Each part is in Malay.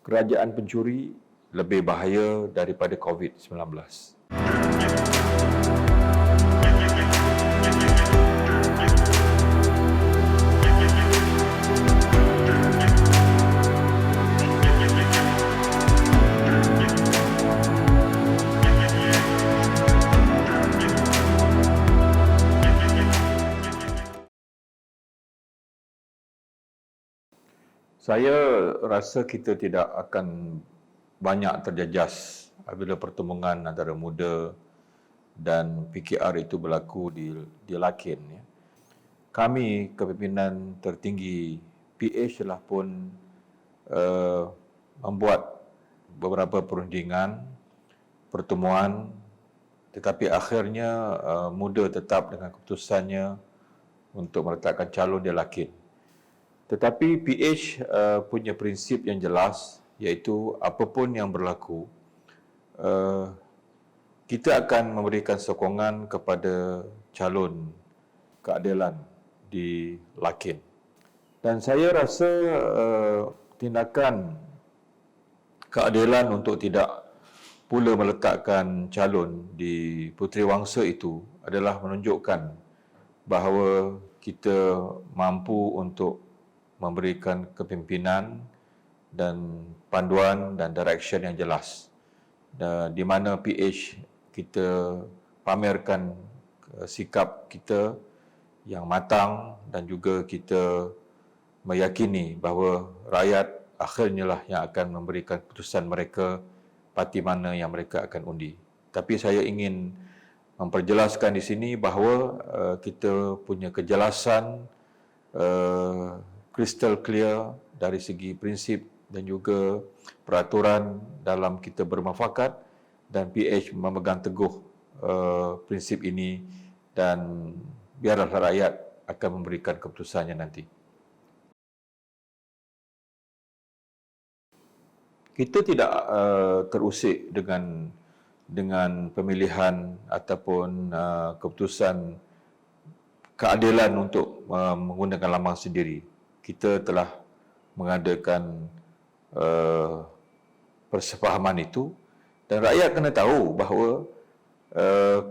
kerajaan pencuri lebih bahaya daripada COVID-19. Saya rasa kita tidak akan banyak terjejas apabila pertemuan antara muda dan PKR itu berlaku di Lakin. Kami, kepimpinan tertinggi PH telah pun membuat beberapa perundingan, pertemuan, tetapi akhirnya muda tetap dengan keputusannya untuk meletakkan calon di Lakin. Tetapi PH punya prinsip yang jelas, iaitu apapun yang berlaku, kita akan memberikan sokongan kepada calon keadilan di Lakin. Dan saya rasa tindakan keadilan untuk tidak pula meletakkan calon di Puteri Wangsa itu adalah menunjukkan bahawa kita mampu untuk memberikan kepimpinan dan panduan dan direction yang jelas, di mana PH kita pamerkan sikap kita yang matang dan juga kita meyakini bahawa rakyat akhirnya lah yang akan memberikan keputusan mereka parti mana yang mereka akan undi. Tapi saya ingin memperjelaskan di sini bahawa kita punya kejelasan crystal clear dari segi prinsip dan juga peraturan dalam kita bermufakat, dan PH memegang teguh prinsip ini, dan biarlah rakyat akan memberikan keputusannya nanti. Kita tidak terusik dengan pemilihan ataupun keputusan keadilan untuk menggunakan lambang sendiri. Kita telah mengadakan persefahaman itu, dan rakyat kena tahu bahawa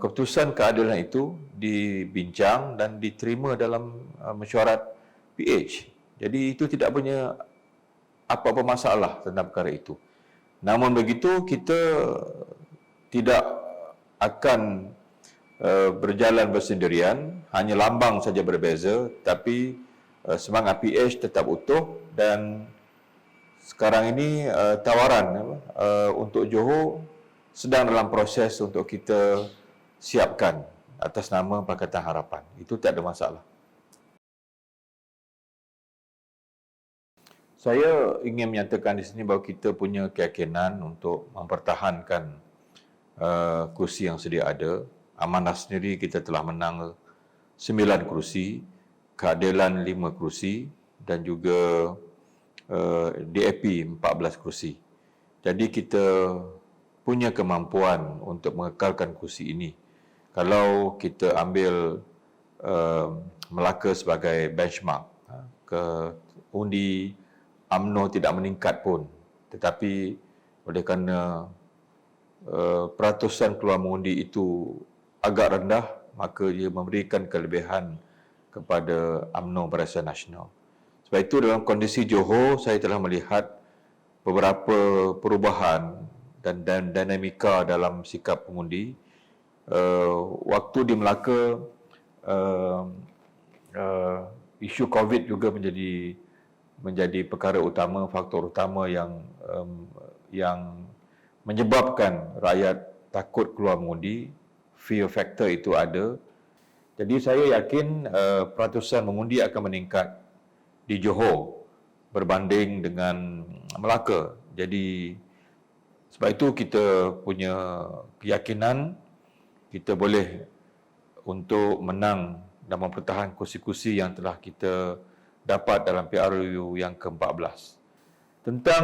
keputusan keadilan itu dibincang dan diterima dalam mesyuarat PH. Jadi itu tidak punya apa-apa masalah tentang perkara itu. Namun begitu, kita tidak akan berjalan bersendirian, hanya lambang saja berbeza, tapi semangat PH tetap utuh. Dan sekarang ini tawaran untuk Johor sedang dalam proses untuk kita siapkan atas nama Pakatan Harapan. Itu tak ada masalah. Saya ingin menyatakan di sini bahawa kita punya keyakinan untuk mempertahankan kursi yang sedia ada. Amanah sendiri kita telah menang 9 kursi, keadilan 5 kursi, dan juga DAP 14 kursi. Jadi kita punya kemampuan untuk mengekalkan kursi ini. Kalau kita ambil Melaka sebagai benchmark, ke undi UMNO tidak meningkat pun, tetapi oleh kerana peratusan keluar mengundi itu agak rendah, maka dia memberikan kelebihan kepada UMNO Barisan Nasional. Sebab itu dalam kondisi Johor, saya telah melihat beberapa perubahan dan dinamika dalam sikap pengundi. Waktu di Melaka, isu COVID juga menjadi perkara utama, faktor utama yang menyebabkan rakyat takut keluar mengundi. Fear factor itu ada. Jadi saya yakin peratusan mengundi akan meningkat di Johor berbanding dengan Melaka. Jadi sebab itu kita punya keyakinan kita boleh untuk menang dan mempertahankan kursi-kursi yang telah kita dapat dalam PRU yang ke-14. Tentang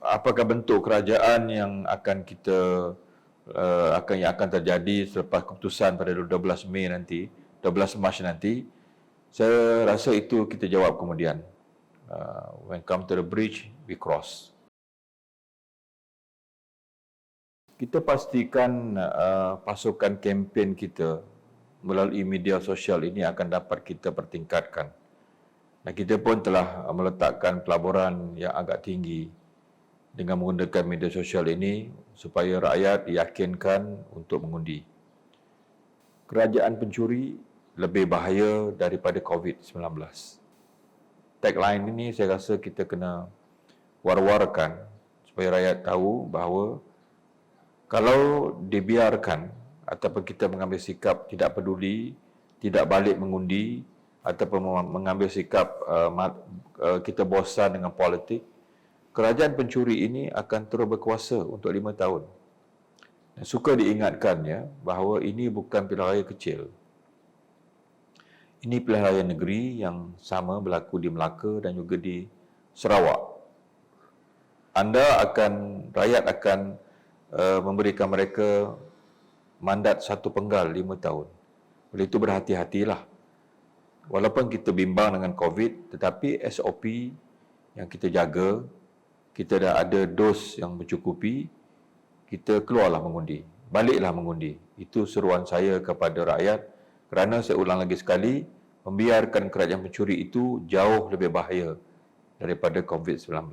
apakah bentuk kerajaan yang akan akan terjadi selepas keputusan pada 12 Mei nanti, 12 Mac nanti, saya rasa itu kita jawab kemudian. When come to the bridge, we cross. Kita pastikan pasukan kempen kita melalui media sosial ini akan dapat kita pertingkatkan. Dan kita pun telah meletakkan pelaburan yang agak tinggi dengan menggunakan media sosial ini supaya rakyat diyakinkan untuk mengundi. Kerajaan pencuri lebih bahaya daripada COVID-19. Tagline ini saya rasa kita kena war-warkan supaya rakyat tahu bahawa kalau dibiarkan ataupun kita mengambil sikap tidak peduli, tidak balik mengundi ataupun mengambil sikap kita bosan dengan politik, kerajaan pencuri ini akan terus berkuasa untuk 5 tahun. Dan suka diingatkannya bahawa ini bukan pilihan raya kecil. Ini pilihan raya negeri yang sama berlaku di Melaka dan juga di Sarawak. Rakyat akan memberikan mereka mandat 1 penggal 5 tahun. Oleh itu berhati-hatilah. Walaupun kita bimbang dengan COVID, tetapi SOP yang kita jaga, kita dah ada dos yang mencukupi, kita keluarlah mengundi. Baliklah mengundi. Itu seruan saya kepada rakyat kerana saya ulang lagi sekali, membiarkan kerajaan pencuri itu jauh lebih bahaya daripada COVID-19.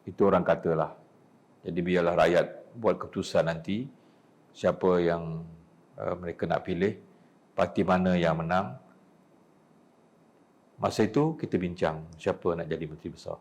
Itu orang katalah. Jadi biarlah rakyat buat keputusan nanti siapa yang mereka nak pilih, parti mana yang menang. Masa itu kita bincang siapa nak jadi Menteri Besar.